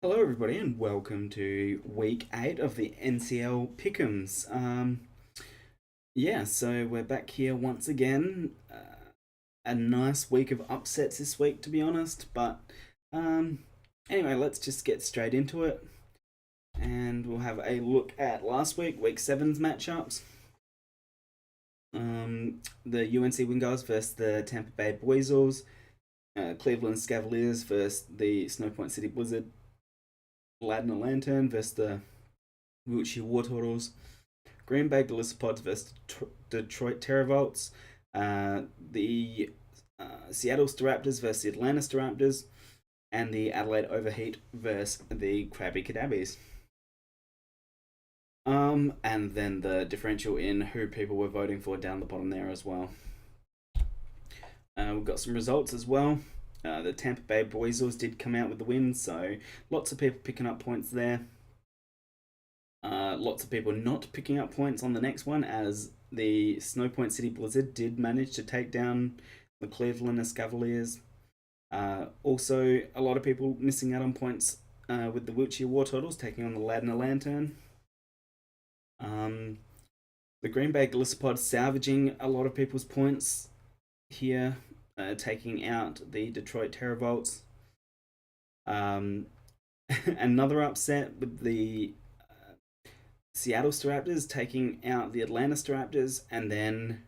Hello, everybody, and welcome to week 8 of the NCL Pick'ems. Yeah, so we're back here once again. A nice week of upsets this week, to be honest. But um, anyway, let's just get straight into it, and we'll have a look at last week, week seven's matchups. The UNC Wingars versus the Tampa Bay Weasels, Cleveland Cavaliers versus the Snow Point City Blizzard, Ladner Lantern versus the Wiltshire Wartortles, Green Bay Glissopods versus Detroit Terravolts, the Seattle Staraptors versus the Atlanta Staraptors, and the Adelaide Overheat versus the Krabby Kadabbies. And then the differential in who people were voting for down the bottom there as well. We've got some results as well. The Tampa Bay Weasels did come out with the win, so lots of people picking up points there. Lots of people not picking up points on the next one, as the Snow Point City Blizzard did manage to take down the Cleveland Cavaliers. Also, a lot of people missing out on points with the Wiltshire Wartortles taking on the Ladner Lantern. The Green Bay Glissopods salvaging a lot of people's points here, taking out the Detroit Terravolts. Another upset with the Seattle Staraptors taking out the Atlanta Staraptors, and then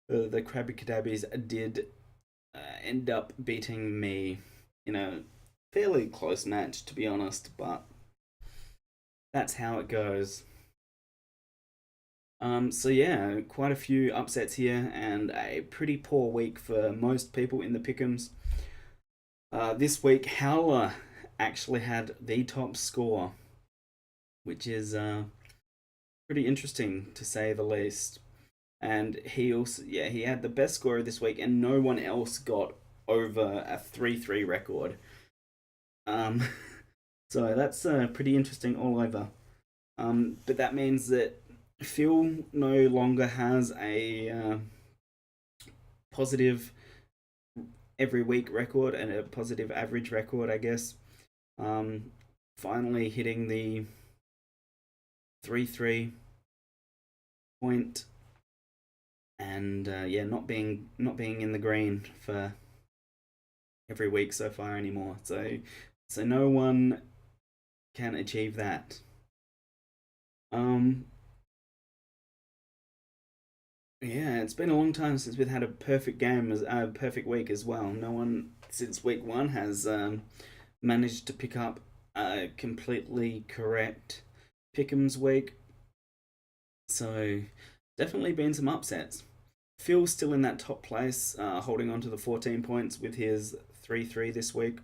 the Krabby Kadabbies did end up beating me in a fairly close match, to be honest, but that's how it goes. So yeah, quite a few upsets here, and a pretty poor week for most people in the pick'ems. This week, Howler actually had the top score, which is pretty interesting to say the least. And he also, yeah, he had the best score this week, and no one else got over a 3-3 record. Um, so that's pretty interesting all over. But that means that Phil no longer has a positive every week record and a positive average record, I guess. Finally hitting the 3-3 point, and yeah, not being in the green for every week so far anymore. So no one can achieve that. Um, yeah, it's been a long time since we've had a perfect game, as a perfect week as well. No one since week one has managed to pick up a completely correct pick'ems week. So definitely been some upsets. Phil's still in that top place, holding on to the 14 points with his 3-3 this week.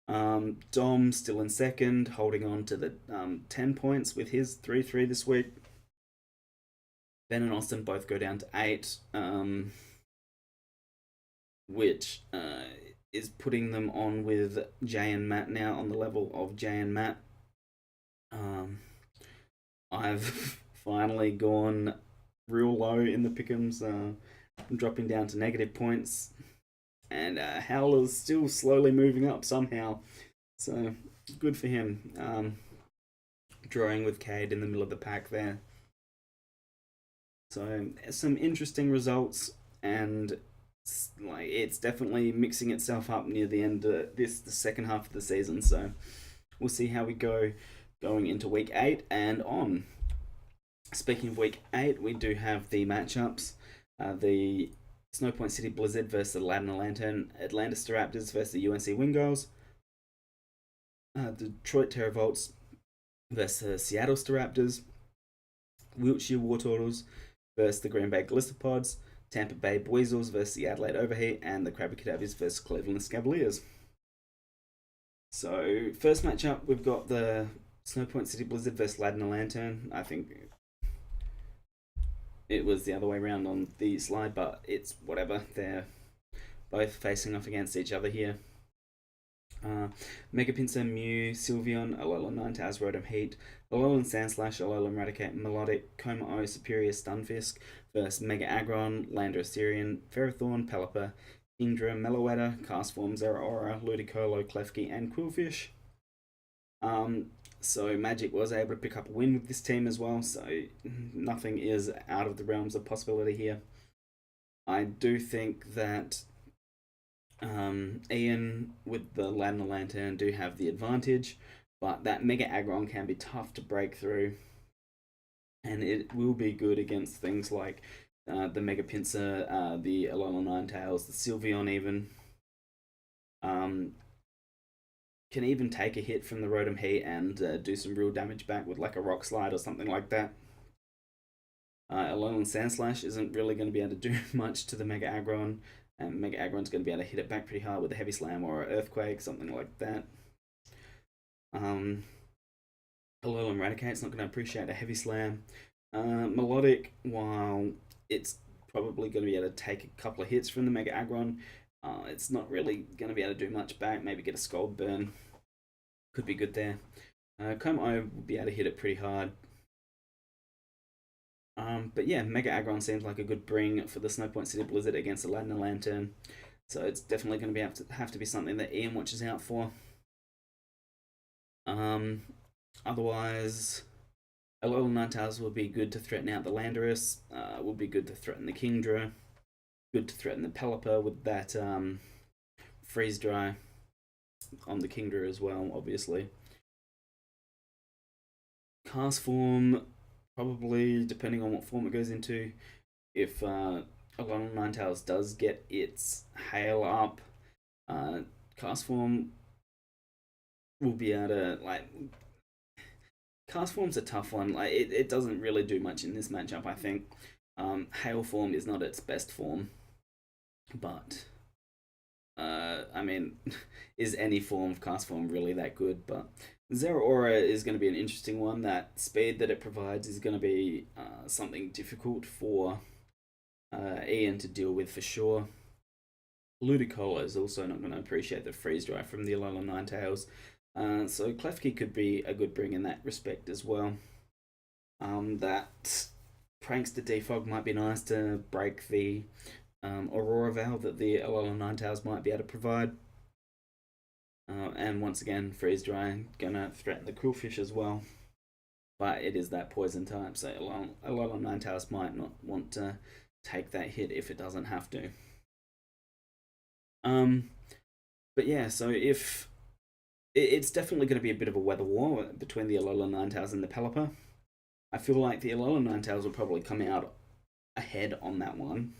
Dom still in second, holding on to the 10 points with his 3-3 this week. Ben and Austin both go down to 8, which is putting them on with Jay and Matt now on the level of Jay and Matt. I've finally gone real low in the pick'ems. I'm dropping down to negative points, and Howler's still slowly moving up somehow. So good for him. Drawing with Cade in the middle of the pack there. So some interesting results, and it's definitely mixing itself up near the end of the second half of the season. So we'll see how we go going into week 8 and on. Speaking of week 8, we do have the matchups. The Snow Point City Blizzard versus the Ladner Lantern, Atlanta Staraptors versus the UNC Wingals, Detroit Terravolts versus the Seattle Staraptors, Wiltshire Wartortles versus the Green Bay Glissopods, Tampa Bay Weasels versus the Adelaide Overheat, and the Krabby Kadabbies versus Cleveland Cavaliers. So, first matchup, we've got the Snow Point City Blizzard versus Ladner Lantern. I think it was the other way around on the slide, but it's whatever. They're both facing off against each other here. Megapincer, Mew, Sylveon, Alolan Ninetales, Rotom Heat, Alolan Sandslash, Alolan Raticate, Melodic, Coma O, Superior Stunfisk versus Mega Aggron, Landorus Sirian, Ferrothorn, Pelipper, Indra, Meloetta, Castform, Zeraora, Ludicolo, Klefki, and Quillfish. Um, so Magic was able to pick up a win with this team as well. So nothing is out of the realms of possibility here. I do think that Ian with the Ladner Lantern do have the advantage, but that Mega Aggron can be tough to break through, and it will be good against things like the Mega Pinsir, the Alola Ninetales, the Sylveon even. Um, can even take a hit from the Rotom Heat and do some real damage back with like a Rock Slide or something like that. Alolan Sandslash isn't really going to be able to do much to the Mega Aggron, and Mega Aggron's going to be able to hit it back pretty hard with a Heavy Slam or an Earthquake, something like that. Um, Alolan Raticate's not going to appreciate a Heavy Slam. Melodic, while it's probably going to be able to take a couple of hits from the Mega Aggron, it's not really going to be able to do much back. Maybe get a Scald Burn. Could be good there. Como will be able to hit it pretty hard. But yeah, Mega Aggron seems like a good bring for the Snowpoint City Blizzard against the Ladner Lantern. So it's definitely going to have to be something that Ian watches out for. Otherwise, a little Ninetales will be good to threaten out the Landorus. Will be good to threaten the Kingdra. Good to threaten the Pelipper with that Freeze Dry on the Kingdra as well, obviously. Cast form, probably depending on what form it goes into. If a Alolan Ninetales does get its Hail up, Cast form will be able to like. Cast form's a tough one. Like it doesn't really do much in this matchup. I think Hail form is not its best form, but I mean, is any form of cast form really that good? But Zeraora is going to be an interesting one. That speed that it provides is going to be something difficult for Ian to deal with for sure. Ludicolo is also not going to appreciate the freeze dry from the Alolan Ninetales. So Klefki could be a good bring in that respect as well. That Prankster Defog might be nice to break the Aurora Veil that the Alolan Ninetales might be able to provide. And once again, Freeze Dry gonna threaten the Qwilfish as well. But it is that poison type, so Alolan Ninetales might not want to take that hit if it doesn't have to. But yeah, so if it's definitely going to be a bit of a weather war between the Alolan Ninetales and the Pelipper. I feel like the Alolan Ninetales will probably come out ahead on that one,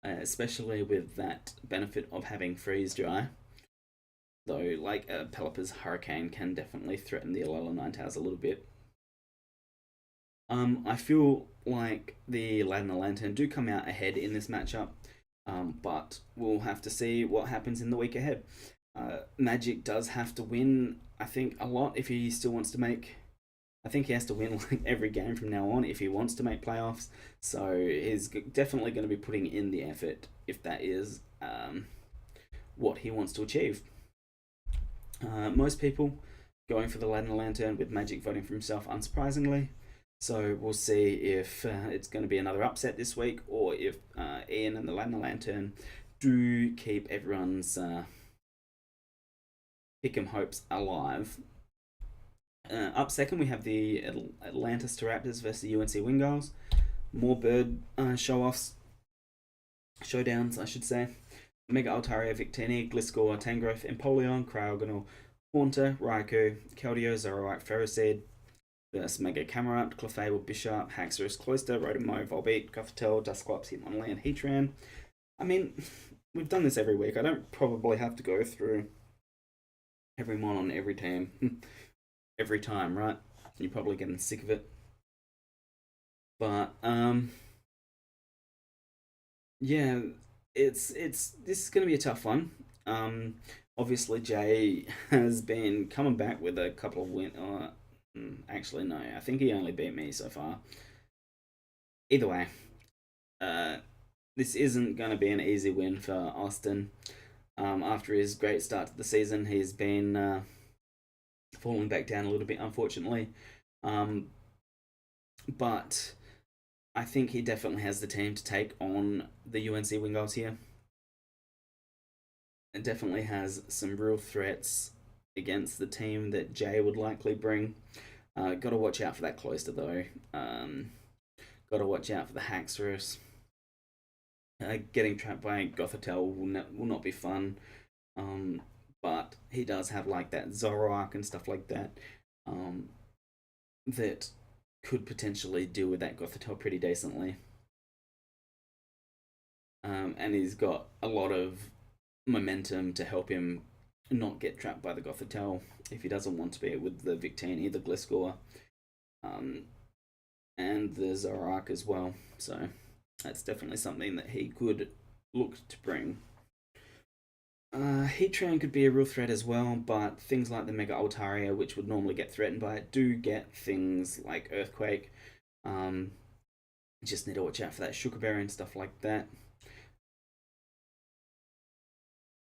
especially with that benefit of having Freeze Dry. Though, like Pelipper's Hurricane can definitely threaten the Alolan Ninetales a little bit. I feel like the Ladner Lantern do come out ahead in this matchup, but we'll have to see what happens in the week ahead. Magic does have to win, I think, a lot if he still wants to make. I think he has to win like every game from now on if he wants to make playoffs. So he's definitely going to be putting in the effort if that is what he wants to achieve. Most people going for the Ladner Lantern, with Magic voting for himself, unsurprisingly. So we'll see if it's going to be another upset this week, or if Ian and the Ladner Lantern do keep everyone's Pick'em hopes alive. Up second, we have the Atlantis Raptors versus the UNC Wingulls. More bird showdowns, I should say. Mega Altaria, Victini, Gliscor, Tangrowth, Empoleon, Cryogonal, Haunter, Raikou, Keldeo, Zoroark, Ferroseed versus Mega Camerupt, Clefable, Bishop, Haxorus, Cloyster, Rotomo, Volbeat, Gothitelle, Dusclops, Hitmonlee, and Heatran. I mean, we've done this every week. I don't probably have to go through every mon on every team every time, right? You're probably getting sick of it. But yeah, it's this is going to be a tough one. Obviously Jay has been coming back with a couple of wins. Actually, no, I think he only beat me so far. Either way, this isn't going to be an easy win for Austin. After his great start to the season, he's been falling back down a little bit, unfortunately. But I think he definitely has the team to take on the UNC Wingulls here. It definitely has some real threats against the team that Jay would likely bring. Got to watch out for that Cloister though. Got to watch out for the Haxorus. Getting trapped by Gothitelle will not be fun. But he does have like that Zoroark and stuff like that. That could potentially deal with that Gothitelle pretty decently. And he's got a lot of momentum to help him not get trapped by the Gothitelle if he doesn't want to be with the Victini, the Gliscor, and the Zoroark as well. So that's definitely something that he could look to bring. Heatran could be a real threat as well, but things like the Mega Altaria, which would normally get threatened by it, do get things like Earthquake. Just need to watch out for that Sugar Berry and stuff like that.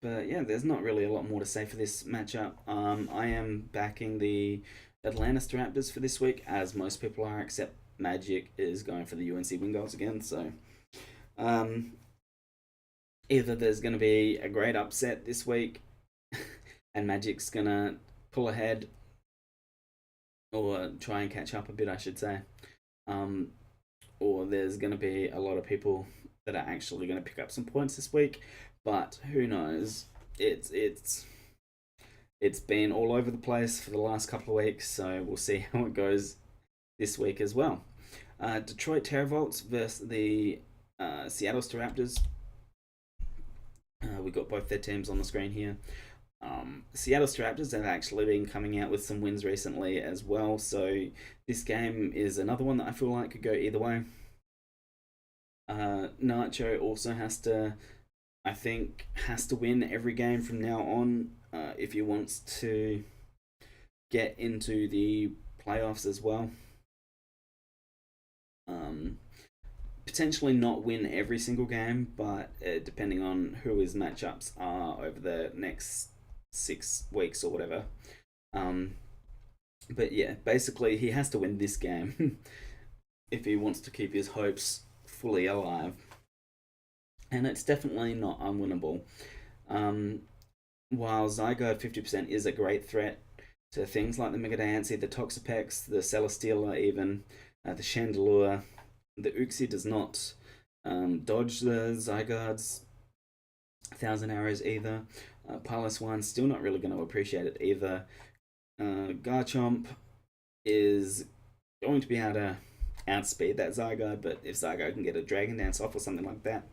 But yeah, there's not really a lot more to say for this matchup. I am backing the Atlantis Raptors for this week, as most people are, except Magic is going for the UNC Wingulls again. So either there's going to be a great upset this week, and Magic's going to pull ahead, or try and catch up a bit, I should say. Or there's going to be a lot of people that are actually going to pick up some points this week. But who knows? It's been all over the place for the last couple of weeks, so we'll see how it goes this week as well. Detroit Terravolts versus the Seattle Staraptors. We got both their teams on the screen here. Seattle Staraptors have actually been coming out with some wins recently as well, so this game is another one that I feel like could go either way. Nacho also has to win every game from now on if he wants to get into the playoffs as well. Potentially not win every single game, but depending on who his matchups are over the next 6 weeks or whatever. But yeah, basically he has to win this game if he wants to keep his hopes fully alive. And it's definitely not unwinnable. While Zygarde 50% is a great threat to things like the Mega Diancie, the Toxapex, the Celesteela even, the Chandelure, the Uxie does not dodge the Zygarde's 1,000 arrows either. Piloswine's still not really going to appreciate it either. Garchomp is going to be able to outspeed that Zygarde, but if Zygarde can get a Dragon Dance off or something like that,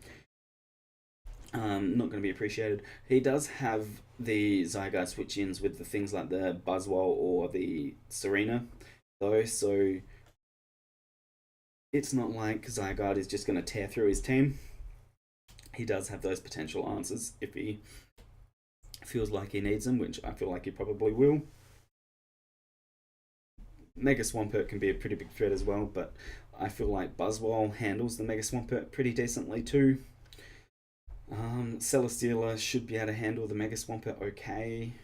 not going to be appreciated. He does have the Zygarde switch-ins with the things like the Buzzwole or the Serena, though, so it's not like Zygarde is just going to tear through his team. He does have those potential answers if he feels like he needs them, which I feel like he probably will. Mega Swampert can be a pretty big threat as well, but I feel like Buzzwole handles the Mega Swampert pretty decently too. Celesteela should be able to handle the Mega Swampert okay.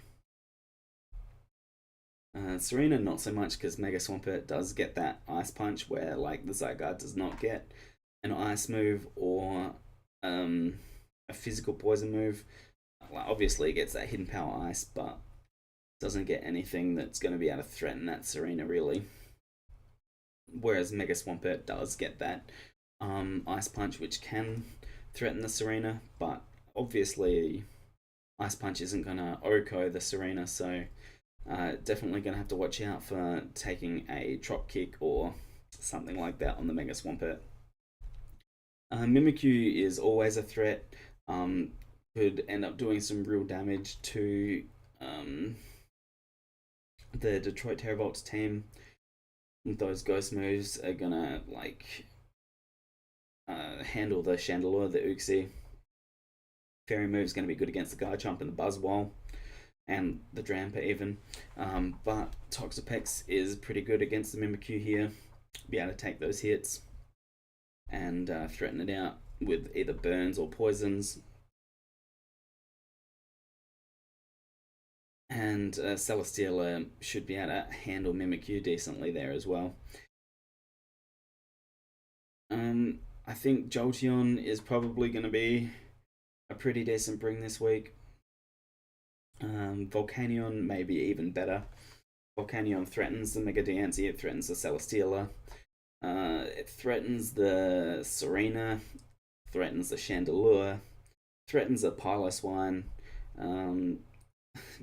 Serena not so much, because Mega Swampert does get that Ice Punch where like the Zygarde does not get an Ice move or a physical poison move. Well, obviously it gets that hidden power Ice, but doesn't get anything that's going to be able to threaten that Serena really. Whereas Mega Swampert does get that Ice Punch, which can threaten the Serena, but obviously Ice Punch isn't going to OHKO the Serena, so definitely going to have to watch out for taking a Trop Kick or something like that on the Mega Swampert. Mimikyu is always a threat, could end up doing some real damage to the Detroit Terravolts team. Those ghost moves are gonna like handle the Chandelure, the Uxie. Fairy move's gonna be good against the Garchomp and the Buzzwole, and the Drampa even. But Toxapex is pretty good against the Mimikyu here. Be able to take those hits and threaten it out with either burns or poisons. And Celesteela should be able to handle Mimikyu decently there as well. I think Jolteon is probably going to be a pretty decent bring this week. Volcanion may be even better. Volcanion threatens the Mega Diancie, it threatens the Celesteela, it threatens the Serena, threatens the Chandelure, threatens the Piloswine, um,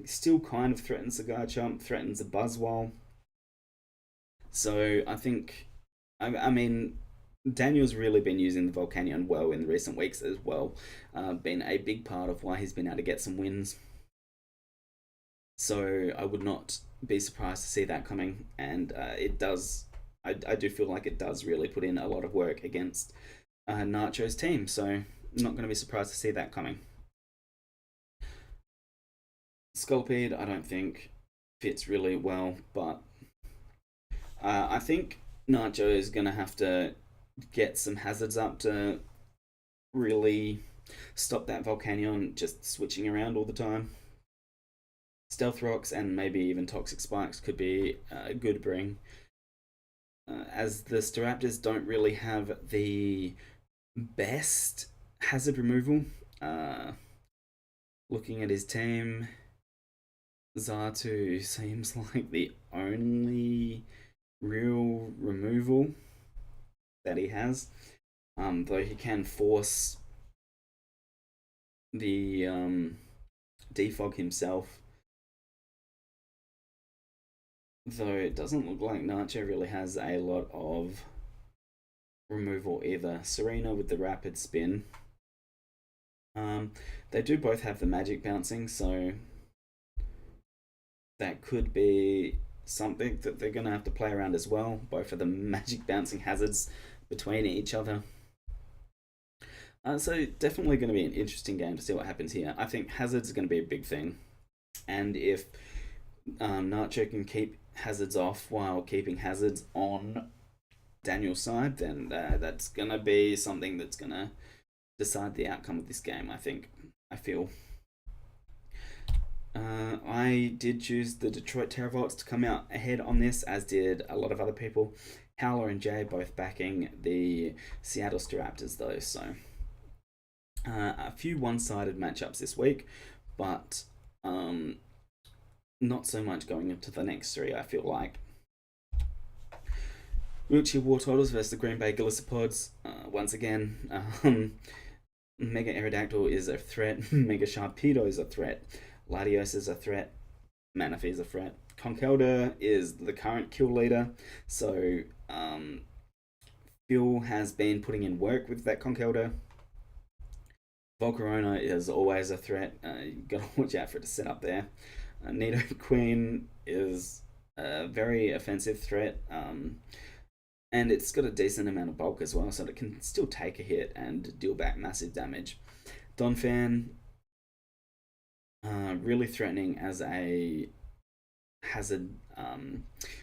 still kind of threatens the Garchomp, threatens the Buzzwole. So I think, I mean, Daniel's really been using the Volcanion well in recent weeks as well, been a big part of why he's been able to get some wins. So I would not be surprised to see that coming, and it does. I do feel like it does really put in a lot of work against Nacho's team, so I'm not going to be surprised to see that coming. Sculpede, I don't think fits really well, but I think Nacho is going to have to get some hazards up to really stop that Volcanion just switching around all the time. Stealth Rocks and maybe even Toxic Spikes could be a good bring. As the Staraptors don't really have the best hazard removal. Looking at his team, Xatu seems like the only real removal that he has. Though he can force the defog himself. Though it doesn't look like Nacho really has a lot of removal either. Serena with the rapid spin. They do both have the magic bouncing, so that could be something that they're going to have to play around as well. Both of the magic bouncing hazards between each other. So definitely going to be an interesting game to see what happens here. I think hazards are going to be a big thing, and if Nacho can keep hazards off while keeping hazards on Daniel's side, then that's going to be something that's going to decide the outcome of this game, I think. I feel. I did choose the Detroit Terravolts to come out ahead on this, as did a lot of other people. Howler and Jay both backing the Seattle Staraptors, though, so a few one-sided matchups this week, but not so much going into the next three, I feel like. Wheelchair Wartortles versus the Green Bay Gallipods. Once again, Mega Aerodactyl is a threat, Mega Sharpedo is a threat, Latios is a threat, Manaphy is a threat. Conkeldurr is the current kill leader, so Phil has been putting in work with that Conkeldurr. Volcarona is always a threat. You gotta watch out for it to set up there. Nidoqueen is a very offensive threat, and it's got a decent amount of bulk as well, so it can still take a hit and deal back massive damage. Donphan, really threatening as a hazard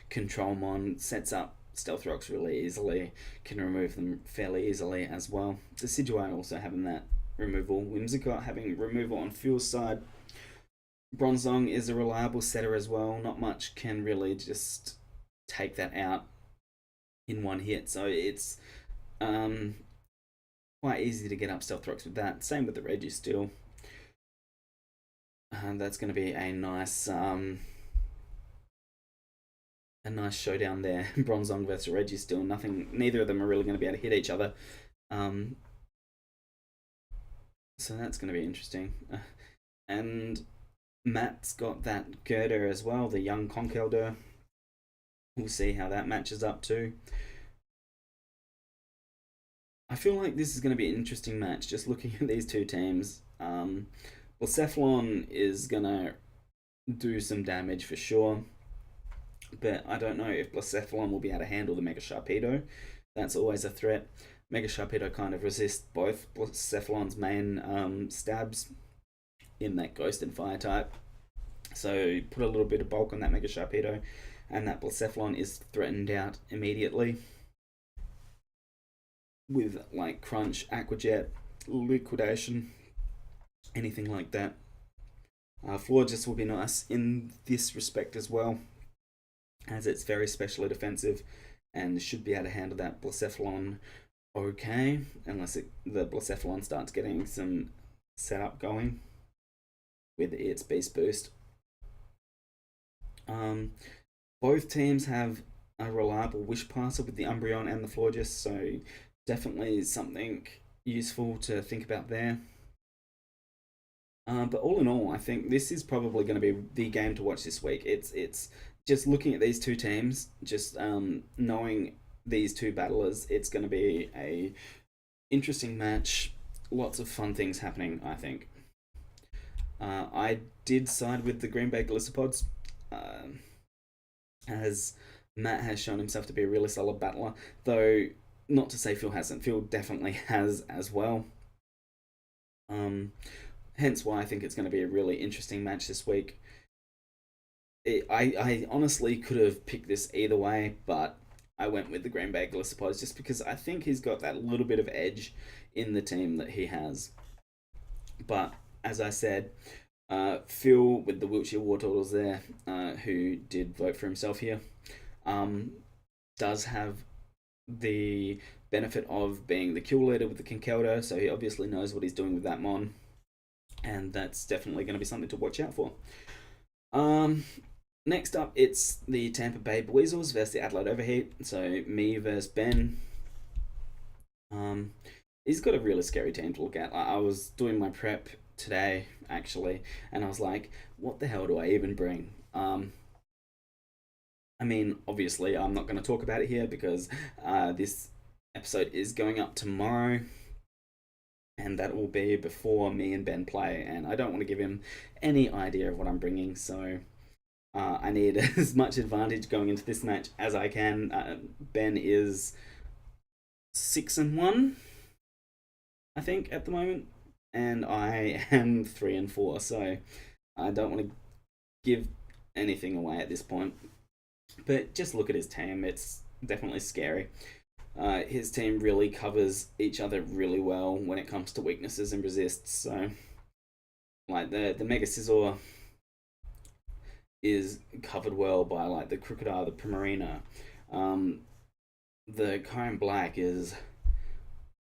control mon, sets up Stealth Rocks really easily, can remove them fairly easily as well. Decidueye also having that removal. Whimsicott having removal on Fuel's side. Bronzong is a reliable setter as well. Not much can really just take that out in one hit, so it's quite easy to get up Stealth Rocks with that. Same with the Registeel. That's going to be a nice showdown there. Bronzong versus Registeel. Neither of them are really going to be able to hit each other. So that's going to be interesting. And Matt's got that Girder as well, the young Conkeldurr. We'll see how that matches up too. I feel like this is going to be an interesting match, just looking at these two teams. Blacephalon is going to do some damage for sure, but I don't know if Blacephalon will be able to handle the Mega Sharpedo. That's always a threat. Mega Sharpedo kind of resists both Blacephalon's main stabs in that Ghost and Fire type. So put a little bit of bulk on that Mega Sharpedo, and that Blacephalon is threatened out immediately with like Crunch, Aqua Jet, Liquidation, anything like that. Florges will be nice in this respect as well, as it's very specially defensive and should be able to handle that Blacephalon okay, unless the Blacephalon starts getting some setup going. with its Beast Boost. Um, Both teams have a reliable Wish Passer with the Umbreon and the Florges, so definitely something useful to think about there. But all in all, I think this is probably going to be the game to watch this week. It's just looking at these two teams, just knowing these two battlers, it's going to be a interesting match. Lots of fun things happening, I think. I did side with the Green Bay Glissopods, as Matt has shown himself to be a really solid battler, though not to say Phil hasn't. Phil definitely has as well. Um, Hence why I think it's going to be a really interesting match this week. I honestly could have picked this either way, but I went with the Green Bay Glissopods just because I think he's got that little bit of edge in the team that he has. But as I said, Phil with the Wiltshire War Turtles there, who did vote for himself here, does have the benefit of being the kill leader with the Kinkeldo, so he obviously knows what he's doing with that Mon, and that's definitely going to be something to watch out for. Next up, it's the Tampa Bay Weasels versus the Adelaide Overheat. So me versus Ben. He's got a really scary team to look at. I was doing my prep today actually, and I was like, what the hell do I even bring? I mean, obviously, I'm not going to talk about it here because this episode is going up tomorrow, and that will be before me and Ben play, and I don't want to give him any idea of what I'm bringing, so I need as much advantage going into this match as I can. Ben is 6-1, I think, at the moment, and I am 3-4, so I don't want to give anything away at this point. But just look at his team; it's definitely scary. His team really covers each other really well when it comes to weaknesses and resists. So, like the Mega Scizor is covered well by like the Crocodile, the Primarina. The Kyron Black is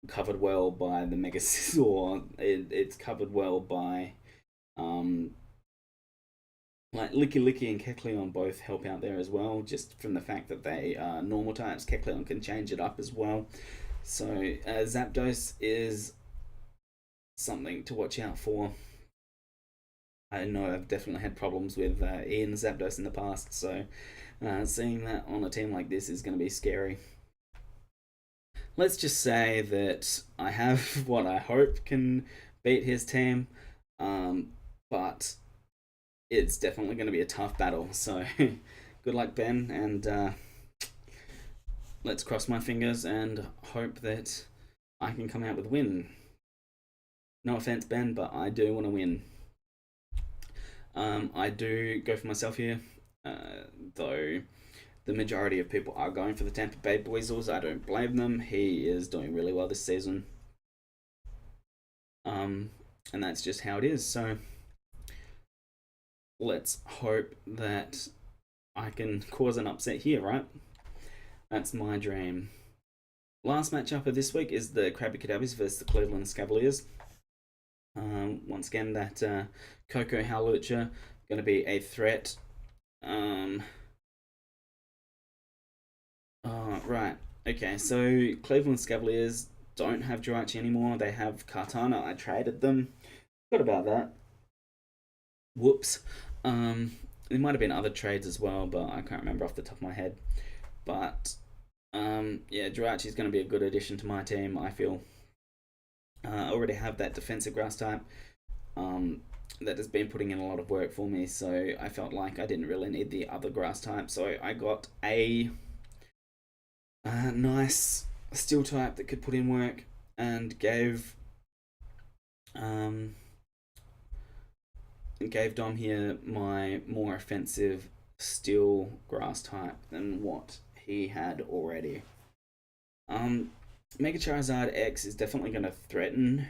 covered well by the Mega Scizor. It's covered well by like Licky Licky and Kecleon both help out there as well, just from the fact that they are normal types. Kecleon can change it up as well. So Zapdos is something to watch out for. I know I've definitely had problems with Ian Zapdos in the past, so seeing that on a team like this is going to be scary. Let's just say that I have what I hope can beat his team, but it's definitely going to be a tough battle. So good luck, Ben, and let's cross my fingers and hope that I can come out with a win. No offense, Ben, but I do want to win. I do go for myself here, though the majority of people are going for the Tampa Bay Weasels. I don't blame them. He is doing really well this season. And that's just how it is. So let's hope that I can cause an upset here, right? That's my dream. Last matchup of this week is the Krabby Cadabbies versus the Cleveland Cavaliers. Once again, that Coco Howlucha going to be a threat. Right. Okay, so Cleveland Cavaliers don't have Jirachi anymore. They have Kartana. I traded them. What about that? Whoops. There might have been other trades as well, but I can't remember off the top of my head. But yeah, Jirachi is going to be a good addition to my team, I feel. I already have that defensive grass type that has been putting in a lot of work for me, so I felt like I didn't really need the other grass type. So I got a nice steel type that could put in work and gave Dom here my more offensive steel grass type than what he had already. Mega Charizard X is definitely going to threaten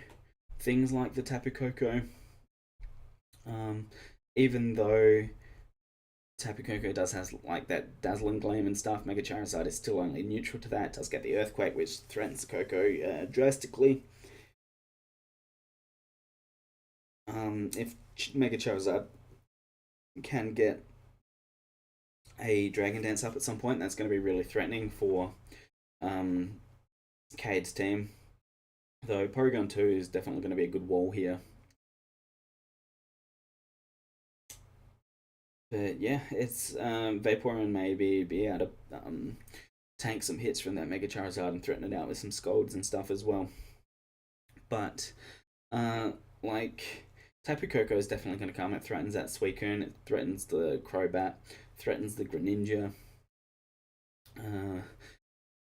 things like the Tapu Koko. Even though Tapu Koko does have like that dazzling gleam and stuff, Mega Charizard is still only neutral to that. It does get the Earthquake, which threatens the Koko drastically. If Mega Charizard can get a Dragon Dance up at some point, that's going to be really threatening for um, Cade's team. Though Porygon 2 is definitely going to be a good wall here. But yeah, it's Vaporeon maybe be able to tank some hits from that Mega Charizard and threaten it out with some Scalds and stuff as well. But like Tapu Koko is definitely going to come. It threatens that Suicune. It threatens the Crobat. Threatens the Greninja.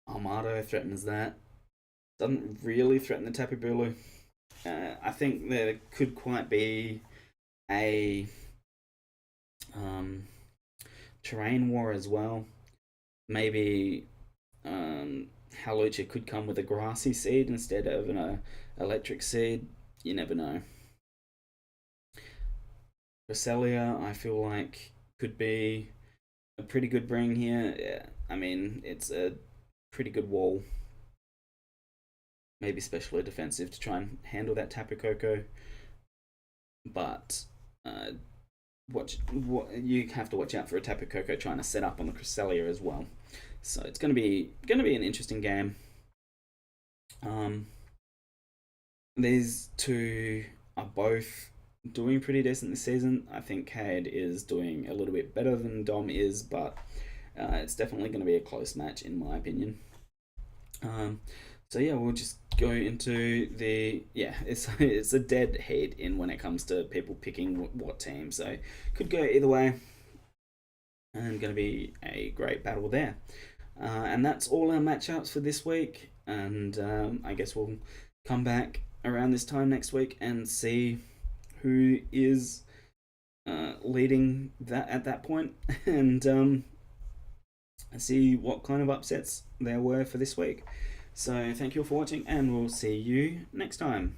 Armado threatens that. Doesn't really threaten the Tapu Bulu. I think there could quite be a terrain war as well. Maybe Halucha could come with a grassy seed instead of an electric seed. You never know. Cresselia, I feel like could be a pretty good bring here. Yeah, I mean, it's a pretty good wall. Maybe specially defensive to try and handle that Tapu Koko. But what you have to watch out for a Tapu Koko trying to set up on the Cresselia as well. So it's gonna be an interesting game. These two are both doing pretty decent this season. I think Cade is doing a little bit better than Dom is, but it's definitely going to be a close match in my opinion. So yeah, we'll just go into it's a dead heat in when it comes to people picking what team. So could go either way, and going to be a great battle there. And that's all our matchups for this week. And I guess we'll come back around this time next week and see who is leading that at that point, and see what kind of upsets there were for this week. So thank you all for watching, and we'll see you next time.